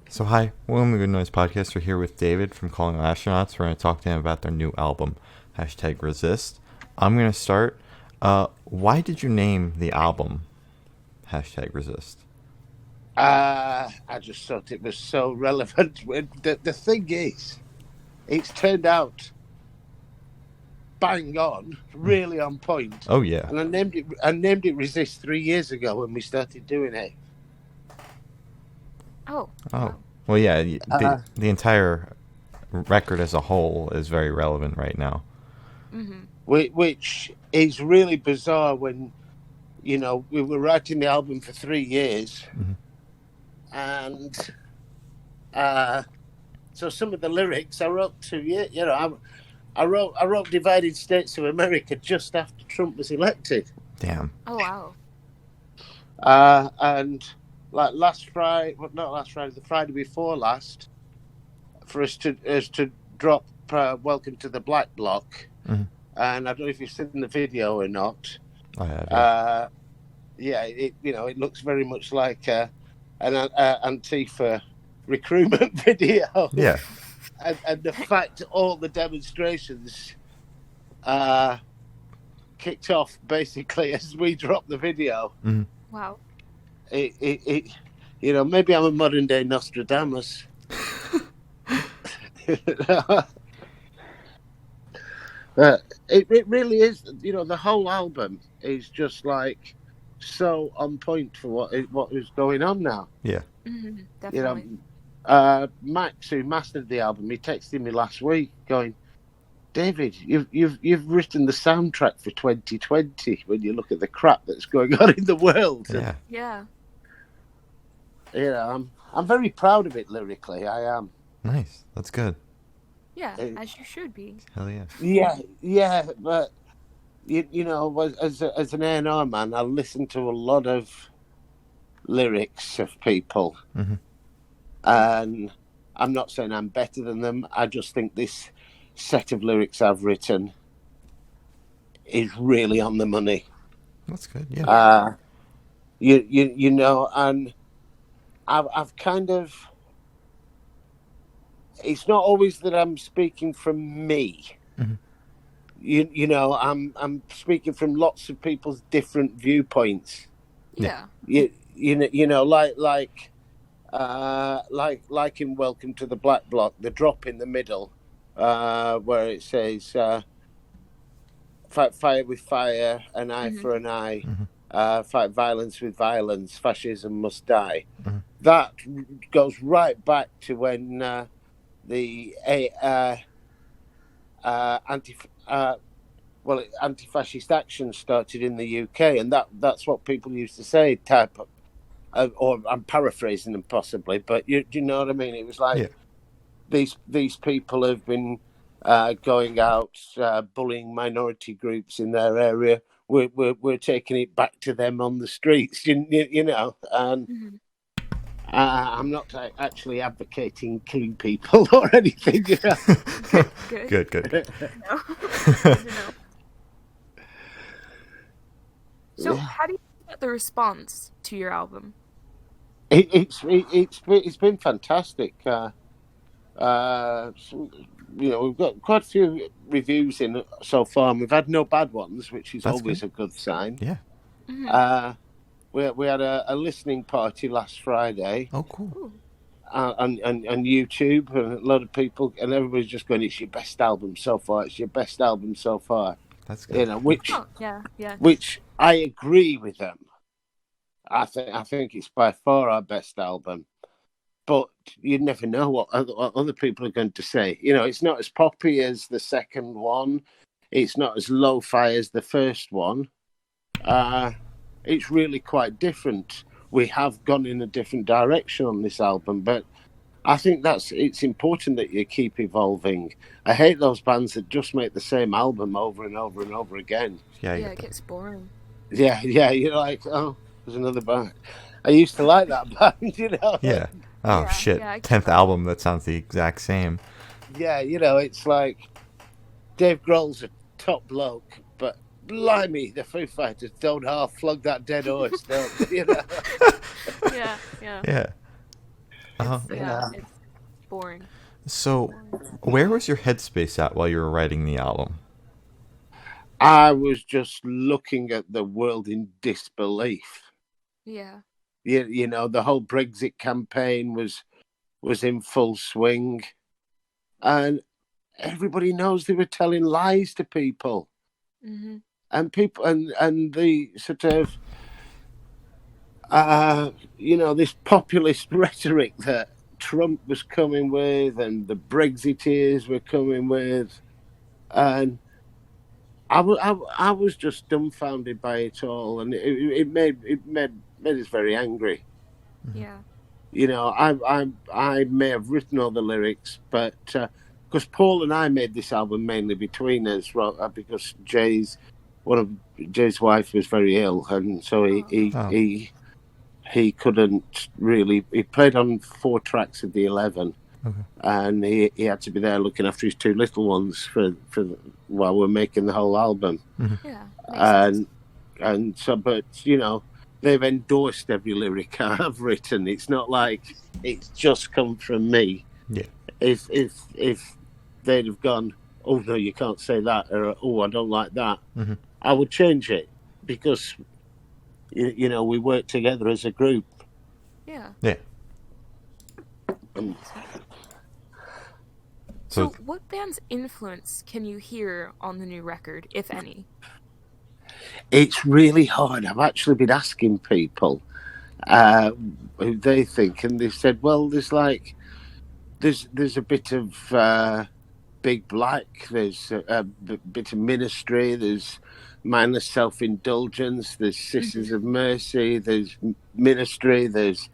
So hi, welcome to the Good Noise Podcast. We're here with David from Calling All Astronauts. We're going to talk to him about their new album, #Resist. I'm going to start. Why did you name the album #Resist? I just thought it was so relevant. The thing is, it's turned out bang on, really on point. Oh yeah. And I named it Resist 3 years ago when we started doing it. Oh. Oh. Wow. Well, yeah. Uh, The entire record as a whole is very relevant right now. Mm-hmm. which is really bizarre when we were writing the album for 3 years, Mhm. and so some of the lyrics I wrote 2 years. I wrote "Divided States of America" just after Trump was elected. Damn. Oh wow. And like last Friday, well, not last Friday, the Friday before last, for us to drop "Welcome to the Black Block," Mhm. and I don't know if you've seen the video or not. I have. Yeah. Yeah, it looks very much like an Antifa recruitment video. Yeah. And the fact all the demonstrations kicked off basically as we dropped the video. Mhm. Wow. It maybe I'm a modern day Nostradamus. It really is. The whole album is just like so on point for what is going on now. Yeah. Mm-hmm. Definitely. Max, who mastered the album, he texted me last week going, "David, you've written the soundtrack for 2020 when you look at the crap that's going on in the world." Yeah. Yeah. I'm very proud of it lyrically. I am. Nice. That's good. Yeah. Uh, As you should be. Hell yeah. yeah, but as an A&R man, I listen to a lot of lyrics of people, Mm-hmm. and I'm not saying I'm better than them. I just think this set of lyrics I've written is really on the money. That's good. Yeah. And I've kind of. It's not always that I'm speaking from me. Mhm. I'm speaking from lots of people's different viewpoints. Yeah. Like in "Welcome to the Black Block," the drop in the middle, where it says "Fight fire with fire, an eye Mhm. for an eye, Mhm. fight violence with violence, fascism must die." Mhm. That goes right back to when the anti-fascist action started in the UK, and that's what people used to say. Type of, or I'm paraphrasing them possibly, but do you know what I mean? It was like these people have been going out bullying minority groups in their area. We're taking it back to them on the streets, and Mm-hmm. I'm not actually advocating killing people or anything. Good. Good. No. Good to know. So, Yeah. how do you feel about the response to your album? It's been fantastic. We've got quite a few reviews in so far, and we've had no bad ones, which is That's always good. a good sign. Yeah. Mm-hmm. We had a listening party last Friday Oh, cool. Ooh. on YouTube, and a lot of people, and everybody's just going, "It's your best album so far. It's your best album so far." That's good. Which Oh, yeah. Yeah. I agree with them. I think it's by far our best album. But you never know what other people are going to say. It's not as poppy as the second one. It's not as lo-fi as the first one. It's really quite different. We have gone in a different direction on this album, but I think it's important that you keep evolving. I hate those bands that just make the same album over and over and over again. Yeah. Yeah. It gets boring. Yeah, you're like, oh, there's another band. I used to like that band, Yeah. Oh Yeah, shit. yeah, I get 10th that. album that sounds the exact same. Yeah, it's like Dave Grohl's a top bloke, but blimey, the Foo Fighters don't half flog that dead horse, don't they? Yeah. Yeah. Yeah. Uh, Yeah. It's boring. so, where was your headspace at while you were writing the album? I was just looking at the world in disbelief. Yeah. You know, the whole Brexit campaign was in full swing, and everybody knows they were telling lies to people, Mhm. and people and the sort of this populist rhetoric that Trump was coming with, and the Brexiteers were coming with, and I was just dumbfounded by it all, and it made us very angry. Yeah. You know, I may have written all the lyrics, but because Paul and I made this album mainly between us, because one of Jay's wife was very ill, and so Oh. he couldn't really. He played on 4 tracks of the 11, Okay. and he had to be there looking after his 2 little ones while we're making the whole album. Yeah. Makes sense. And so, but they've endorsed every lyric I've written. It's not like it's just come from me. Yeah. If they'd have gone, oh no, you can't say that, or oh, I don't like that, I would change it, because we work together as a group. Yeah. Yeah. So, what band's influence can you hear on the new record, if any? It's really hard. I've actually been asking people who they think, and they've said, well, there's a bit of Big Black, there's a bit of Ministry, there's Mindless Self-Indulgence, there's Sisters of Mercy, there's Ministry, there's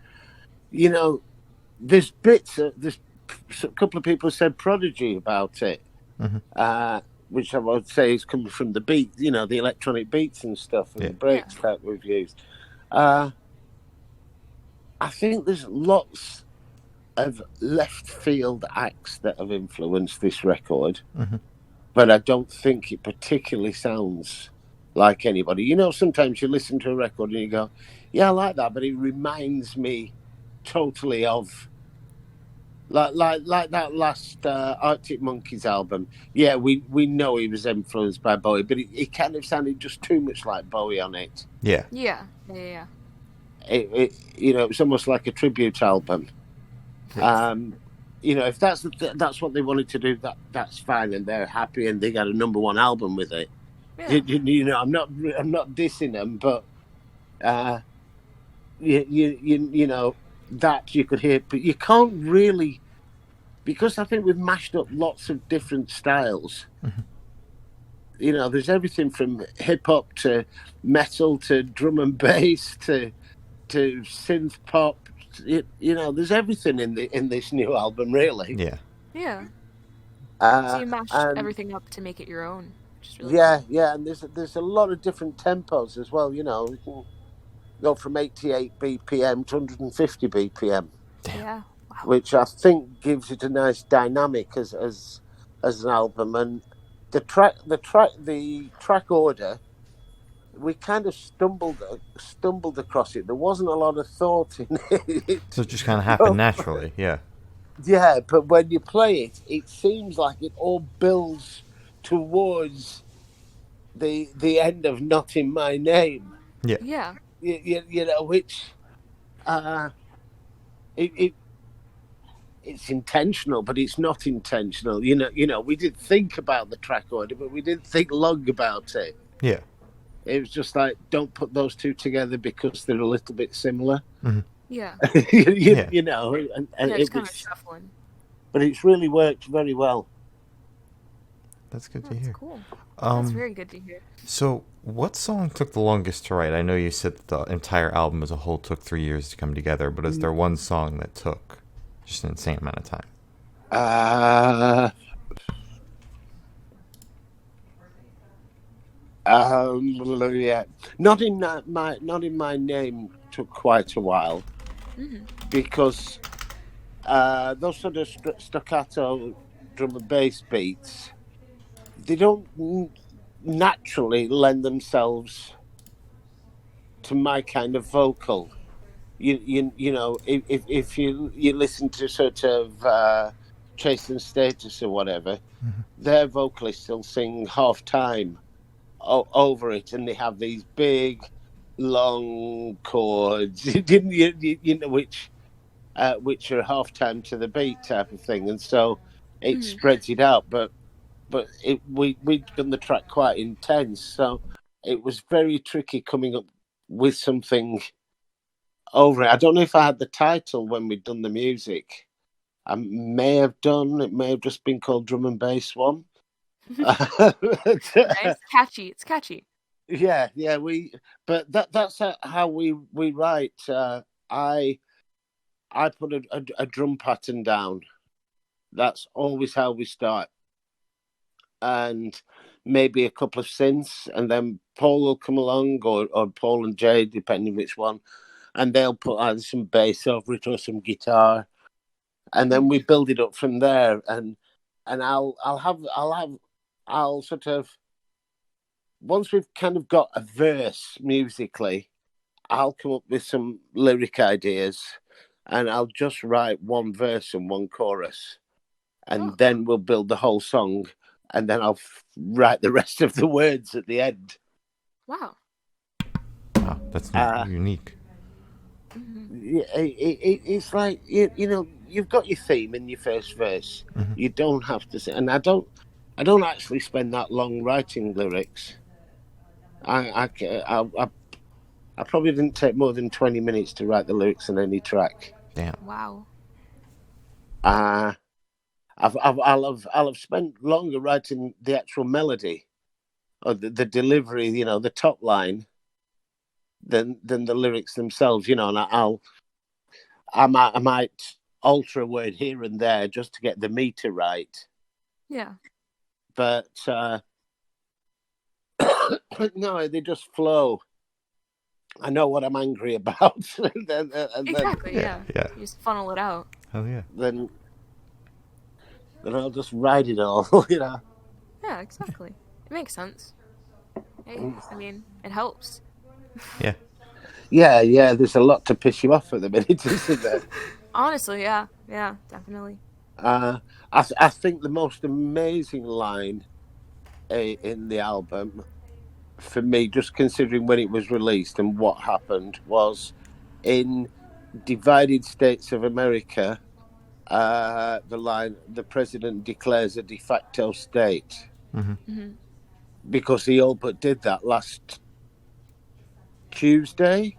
bits. There's a couple of people said Prodigy about it, which I would say is coming from the beat, the electronic beats and stuff, and the breaks that we've used. I think there's lots of left field acts that have influenced this record, but I don't think it particularly sounds like anybody. Sometimes you listen to a record and you go, yeah, I like that, but it reminds me totally of like that last Arctic Monkeys album. Yeah, we know he was influenced by Bowie, but it kind of sounded just too much like Bowie on it. Yeah. Yeah. Yeah. It was almost like a tribute album. If that's what they wanted to do, that's fine, and they're happy, and they got a #1 album with it. Yeah. I'm not dissing them, but that you could hear, but you can't really, because I think we've mashed up lots of different styles. There's everything from hip hop to metal to drum and bass to synth pop. There's everything in this new album, really. Yeah. Yeah. So you mashed everything up to make it your own, which is really cool. Yeah, and there's a lot of different tempos as well. We can go from 88 BPM to 150 BPM. Yeah. Wow. Which I think gives it a nice dynamic as an album. And the track order, we kind of stumbled across it. There wasn't a lot of thought in it. So it just kind of happened naturally. Yeah. Yeah, but when you play it, it seems like it all builds towards the end of Not in My Name. Yeah. Yeah. Which it's intentional, but it's not intentional. We did think about the track order, but we didn't think long about it. Yeah. It was just like, don't put those two together because they're a little bit similar. Yeah. and It's kind of shuffling. But it's really worked very well. That's good to That's hear. cool. That's very good to hear. So, what song took the longest to write? I know you said that the entire album as a whole took 3 years to come together, but is there one song that took just an insane amount of time? Yeah. Not in my name took quite a while, because those sort of staccato drum and bass beats, they don't naturally lend themselves to my kind of vocal. you know, if you listen to sort of Chase and Status or whatever, their vocalists will sing half time over it, and they have these big, long chords, you know, which are half time to the beat type of thing, and so it spreads it out. But we'd done the track quite intense, so it was very tricky coming up with something over it. I don't know if I had the title when we'd done the music. I may have done. It may have just been called Drum and Bass One. It's catchy. It's catchy. Yeah. But that's how we write. I put a drum pattern down. That's always how we start, and maybe a couple of synths, and then Paul will come along, or Paul and Jay, depending which one, and they'll put either some bass over it or some guitar, and then we build it up from there. And I'll sort of, once we've kind of got a verse musically, I'll come up with some lyric ideas, and I'll just write one verse and one chorus, and then we'll build the whole song, and then I'll write the rest of the words at the end. Wow, that's unique. It's like you know, you've got your theme in your first verse. You don't have to say, and I don't actually spend that long writing lyrics. I probably didn't take more than 20 minutes to write the lyrics on any track. Damn. Wow. I'll have spent longer writing the actual melody or the delivery, you know, the top line, than the lyrics themselves, you know. And I might alter a word here and there just to get the meter right. Yeah. But no, they just flow. I know what I'm angry about. Exactly. Yeah. You just funnel it out. Oh yeah. Then I'll just write it all, you know. Yeah, exactly. It makes sense. Hey, I mean, it helps. Yeah. Yeah. There's a lot to piss you off at the minute, isn't there? Honestly, yeah, definitely. I think the most amazing line in the album, for me, just considering when it was released and what happened, was in Divided States of America, the line, "The president declares a de facto state," because he all but did that last Tuesday.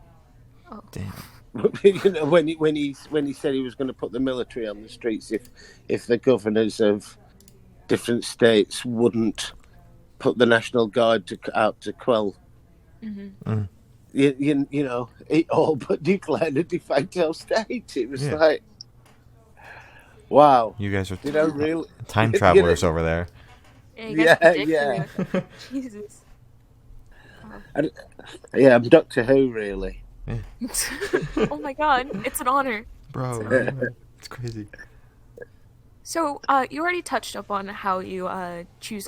Oh. Damn. You know, when he said he was going to put the military on the streets if the governors of different states wouldn't put the National Guard out to quell. You know, it all but declared a de facto state. It was like, wow, you guys are really time travelers over there. Yeah. Jesus. Wow. I'm Doctor Who, really. Yeah. Oh my God, it's an honor, bro. It's crazy. So, you already touched up on how you choose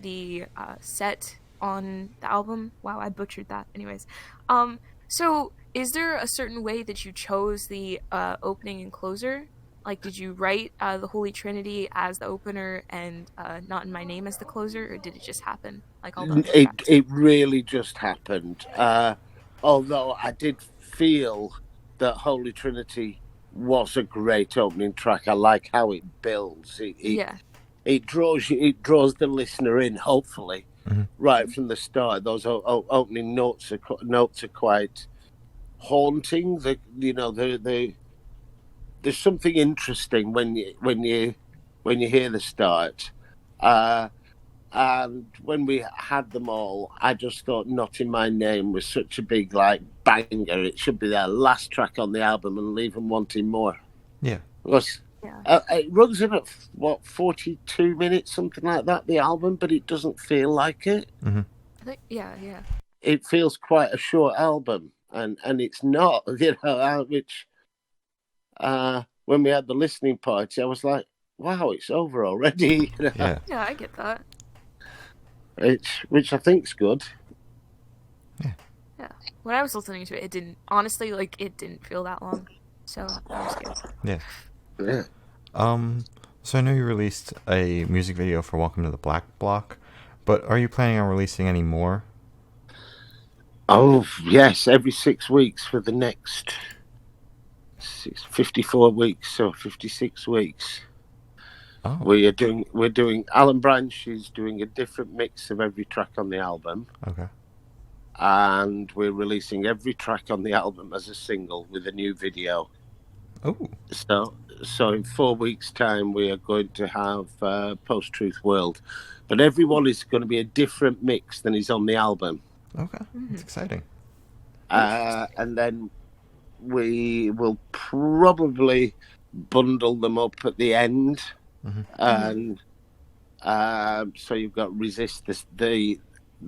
the set on the album. Wow, I butchered that. Anyways, so is there a certain way that you chose the opening and closer? Like, did you write the Holy Trinity as the opener and Not in My Name as the closer, or did it just happen? Like all the it really just happened. Although I did feel that Holy Trinity was a great opening track. I like how it builds. It draws the listener in, hopefully, right from the start. Those opening notes are quite haunting. There's something interesting when you hear the start. And when we had them all, I just thought "Not in My Name" was such a big banger. It should be their last track on the album and leave them wanting more. Yeah. It runs in at 42 minutes, something like that, the album, but it doesn't feel like it. Yeah. It feels quite a short album, and it's not, you know, which when we had the listening party, I was like, wow, it's over already. You know? Yeah, I get that. Which I think's good. Yeah, Yeah. When I was listening to it, it didn't honestly it didn't feel that long. So I was good. Yeah. Yeah. So I know you released a music video for Welcome to the Black Block, but are you planning on releasing any more? Oh, yes, every 6 weeks for the next 54 weeks, so 56 weeks. Oh. We're doing Alan Branch is doing a different mix of every track on the album, Okay. and we're releasing every track on the album as a single with a new video. Oh. So in 4 weeks' time, we are going to have Post-Truth World, but everyone is going to be a different mix than is on the album. Okay. That's exciting. And then we will probably bundle them up at the end, and so you've got Resist the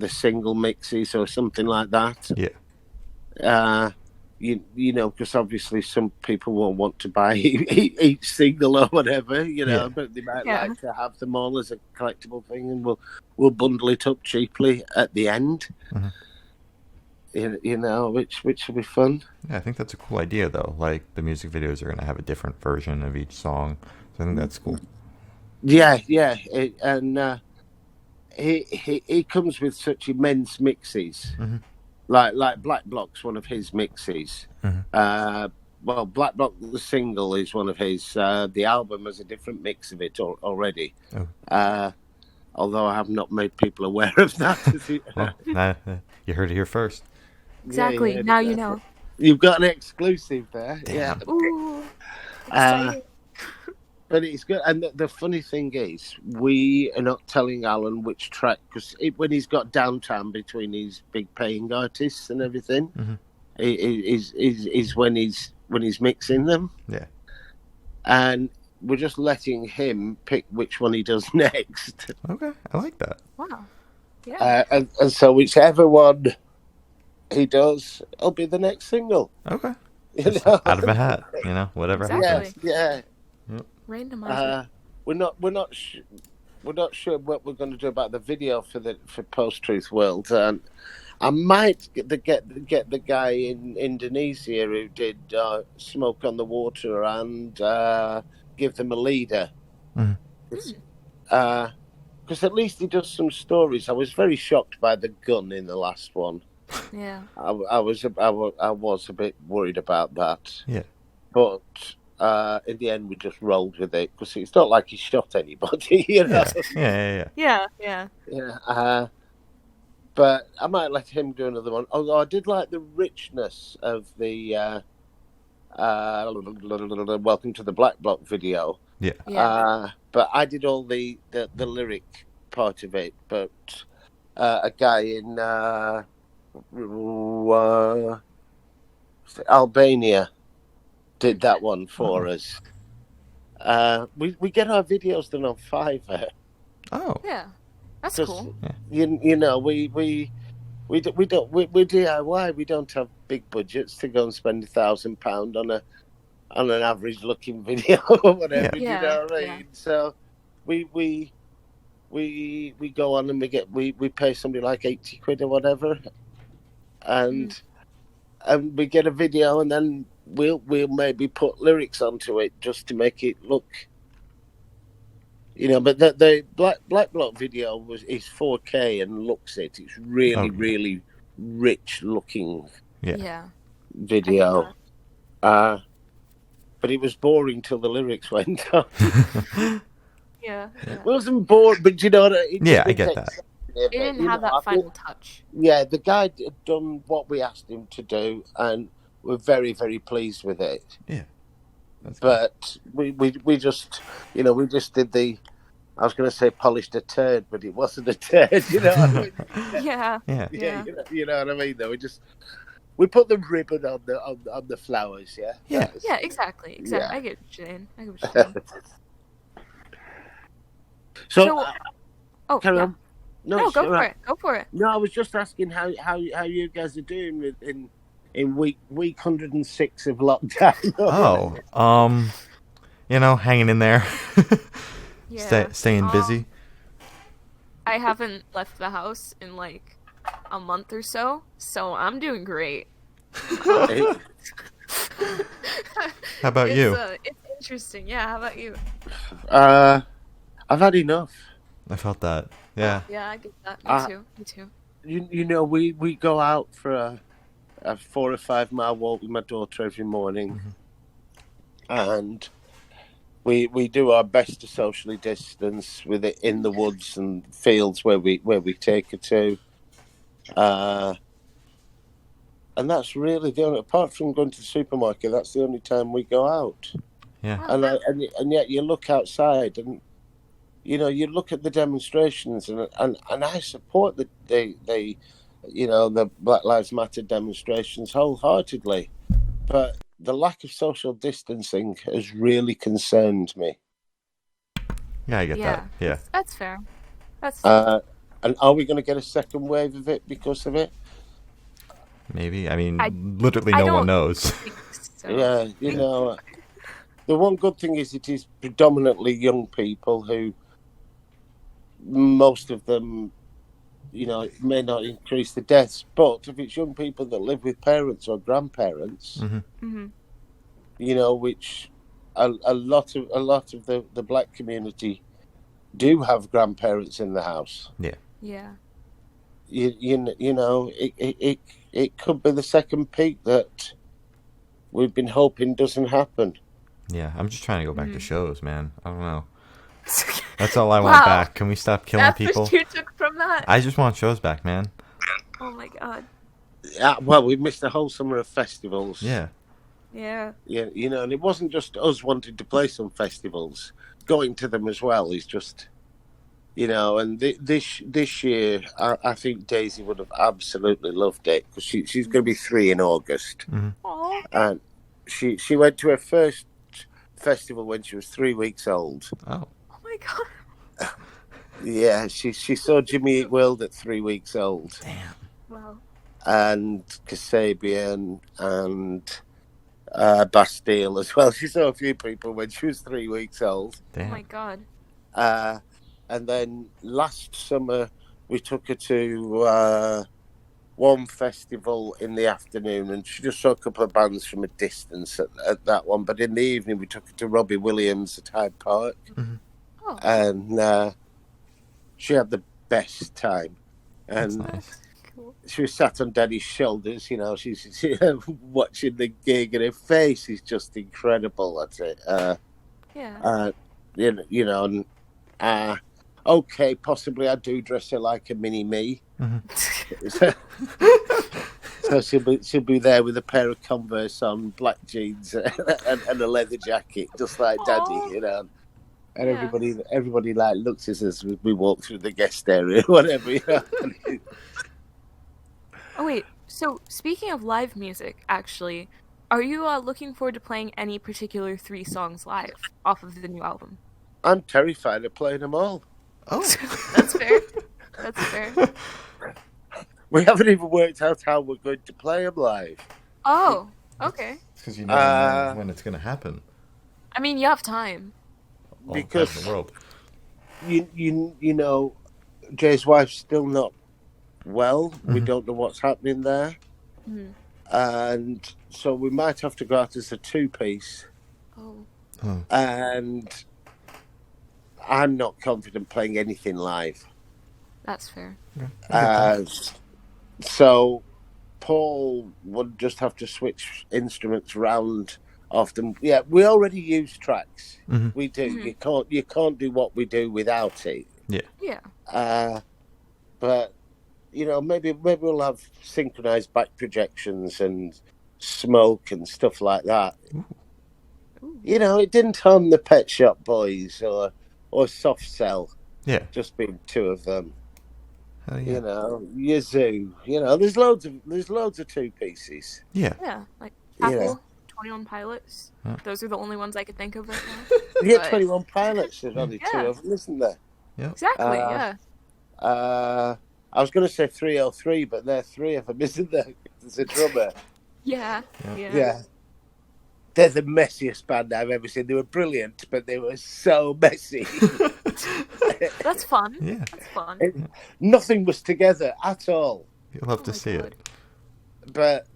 single mixes or something like that. Yeah. You know, because obviously some people won't want to buy each single or whatever, you know, Yeah. but they might like to have them all as a collectible thing, and we'll bundle it up cheaply at the end. You know, which will be fun. Yeah, I think that's a cool idea, though. Like, the music videos are going to have a different version of each song. So I think that's cool. Yeah. He comes with such immense mixes. Like Black Block's one of his mixes. Well, Black Block, the single, is one of his. The album has a different mix of it already. Although I have not made people aware of that. Well, you heard it here first. Exactly. Yeah, now you know. You've got an exclusive there. Damn. Yeah. Ooh. Exciting. But it's good. And the funny thing is, we are not telling Alan which track, because when he's got downtime between his big paying artists and everything, is when he's mixing them. Yeah. And we're just letting him pick which one he does next. Okay, I like that. Wow. Yeah. And so whichever one he does, it'll be the next single. Okay. You know? Out of a hat, whatever Exactly. happens. Yeah. Randomizer. We're not sure what we're going to do about the video for Post-Truth World. I might get the guy in Indonesia who did Smoke on the Water and give them a leader. Because at least he does some stories. I was very shocked by the gun in the last one. Yeah. I was a bit worried about that. Yeah. But in the end, we just rolled with it, because it's not like he shot anybody, you know. Yeah. Yeah. But I might let him do another one. Although I did like the richness of the Welcome to the Black Block video. Yeah. But I did all the lyric part of it. But a guy in Albania did that one for us. We get our videos done on Fiverr. Oh. Yeah. That's Just, cool. You know, we're DIY. We don't have big budgets to go and spend £1,000 on an average looking video or whatever. Yeah. You know what I mean? So we go on and we pay somebody like £80 or whatever, and we get a video, and then we'll maybe put lyrics onto it just to make it look. You know, but the Black Block video is 4K and looks it. It's really rich looking video. But it was boring till the lyrics went on. Yeah. It wasn't boring, but you know what? I get that. It didn't have that final touch. Yeah, the guy had done what we asked him to do, and we're very, very pleased with it. Yeah. That's but we just, you know, we just did the. I was going to say polished a turd, but it wasn't a turd. You know what I mean? Yeah. You know what I mean? Though we put the ribbon on the flowers. Yeah. Yeah. Exactly. Yeah. I get what you're saying. So carry on. No, go for it. Go for it. No, I was just asking how you guys are doing in week 106 of lockdown. Hanging in there. Yeah. Staying busy. I haven't left the house in a month or so I'm doing great. It- How about you? It's interesting. Yeah, how about you? I've had enough. I felt that. Yeah. Yeah, I get that. Uh, Me too. You know, we go out for a 4 or 5 mile walk with my daughter every morning, and we do our best to socially distance with it in the woods and fields where we take her to. And that's really the only, apart from going to the supermarket, that's the only time we go out. Yeah. Oh. And yet you look outside and, you know, you look at the demonstrations and I support the Black Lives Matter demonstrations wholeheartedly. But the lack of social distancing has really concerned me. Yeah, I get that. Yeah. That's fair. That's And are we going to get a second wave of it because of it? Maybe. I mean, I literally no one don't knows. think so. Yeah, you know, the one good thing is it is predominantly young people who, most of them, you know, it may not increase the deaths, but if it's young people that live with parents or grandparents, Mhm. you know, which a lot of the black community do have grandparents in the house. Yeah. You know, it could be the second peak that we've been hoping doesn't happen. Yeah, I'm just trying to go back to shows, man. I don't know. That's That's all I want back. Can we stop killing That's people? what you took from that. I just want shows back, man. Oh my god. Well, we missed the whole summer of festivals. Yeah. Yeah. Yeah, you know, and it wasn't just us wanting to play some festivals. Going to them as well is just, you know. And this year, I think Daisy would have absolutely loved it because she's going to be 3 in August, Aw. and she went to her first festival when she was 3 weeks old. Oh. Oh my god. Yeah, she saw Jimmy Eat World at 3 weeks old, Damn. Wow. and Kasabian and Bastille as well. She saw a few people when she was 3 weeks old. Damn. Oh my god. And then last summer we took her to one festival in the afternoon, and she just saw a couple of bands from a distance at that one. But in the evening we took her to Robbie Williams at Hyde Park, Oh. and she had the best time. That's And nice. Cool. she was sat on Daddy's shoulders, you know. She's watching the gig, and her face is just incredible. That's it. Yeah. You know, and okay, possibly I do dress her like a mini me. So she'll be there with a pair of Converse on, black jeans, and a leather jacket, just like Daddy, Aw. you know. And Yeah. everybody like looks at us as we walk through the guest area, whatever, you know. Oh wait. So speaking of live music, actually, are you looking forward to playing any particular 3 songs live off of the new album? I'm terrified of playing them all. Oh. That's fair. That's fair. We haven't even worked out how we're going to play them live. Oh. Okay. Because you never know when it's going to happen. I mean, you have time. All the time Because- in the world. You know, Jay's wife's still not well. We don't know what's happening there. Mhm. And so we might have to go out as a 2-piece. Oh. And I'm not confident playing anything live. That's fair. So Paul would just have to switch instruments round often. Yeah, we already use tracks. Mhm. We do. Mhm. You can't do what we do without it. Yeah. But you know, maybe we'll have synchronized back projections and smoke and stuff like that. Ooh. You know, it didn't harm the Pet Shop Boys or Soft Cell, Yeah. just being 2 of them. Hell yeah. You know, Yazoo. You know, there's loads of 2-pieces. Yeah. Yeah. Like Yeah. Apple, 21 Pilots. Yeah. Those are the only ones I could think of right now. Yeah, But- 21 Pilots. There's only 2 Yeah. of them, isn't there? Exactly. Yeah. I was going to say 303, but there are 3 of them, isn't there? There's a drummer. Yeah. Yeah. Yeah. They're the messiest band I've ever seen. They were brilliant, but they were so messy. That's fun. Yeah. That's fun. Nothing was together at all. You'll have Oh to my see God. it. but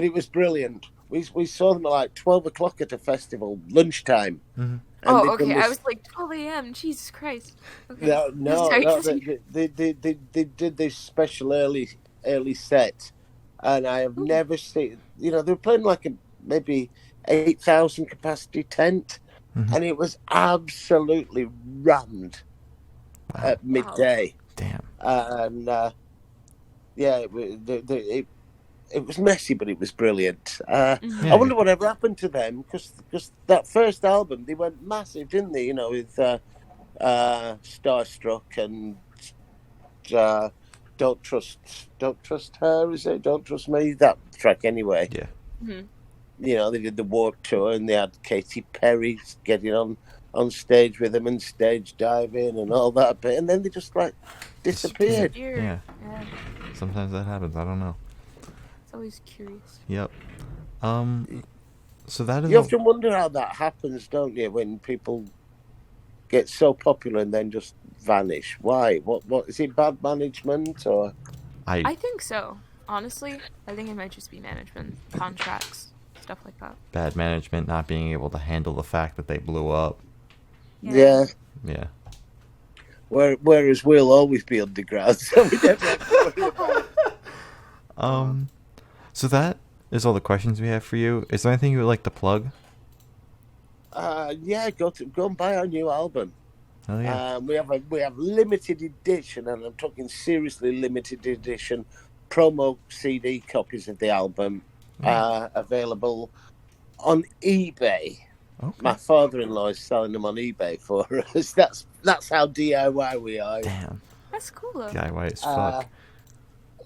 it was brilliant. We saw them at like 12 o'clock at a festival, lunchtime, Hmm. and Oh, they'd done okay. I this. was like 12 a.m. Jesus Christ. Okay. No, no, Sorry, no. continue. They did this special early set, and I have Ooh. never seen. You know, they were playing like a maybe 8,000 capacity tent, Hmm. and it was absolutely rammed Wow. at midday. Damn. And yeah, it was messy, but it was brilliant. I Yeah. wonder whatever happened to them because that first album they went massive, didn't they? You know, with Starstruck and don't trust her, is it? Don't trust me. That track anyway. Yeah. Mhm. You know, they did the Warped Tour and they had Katy Perry getting on stage with them and stage diving and all that bit, and then they just like disappeared. Disappeared. Yeah. Yeah. Sometimes that happens. I don't know. It's always curious. Yep. So that is You all. often wonder how that happens, don't you? When people get so popular and then just vanish. Why? What is it? Bad management or? I think so. Honestly, I think it might just be management, contracts, stuff like that. Bad management, not being able to handle the fact that they blew up. Yeah. Yeah. Whereas we'll always be underground, so we never have to worry about it. So that is all the questions we have for you. Is there anything you would like to plug? Yeah, go and buy our new album. Oh yeah. We have limited edition, and I'm talking seriously limited edition promo CD copies of the album available on eBay. Okay. My father-in-law is selling them on eBay for us. That's how DIY we are. Damn. That's cool though. DIY as fuck.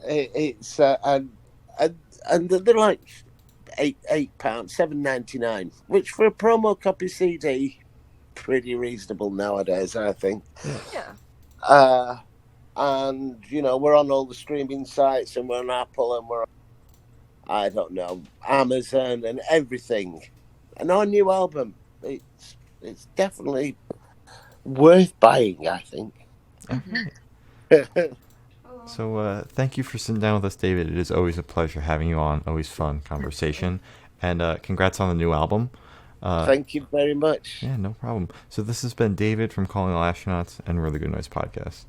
It's and they're like £8, £7.99, which for a promo copy CD, pretty reasonable nowadays, I think. Yeah. And you know, we're on all the streaming sites, and we're on Apple, and we're on, I don't know, Amazon and everything. And our new album, it's definitely worth buying, I think. Okay. So thank you for sitting down with us, David. It is always a pleasure having you on. Always fun conversation. And congrats on the new album. Thank you very much. Yeah, no problem. So this has been David from Calling All Astronauts and Really Good Noise Podcast.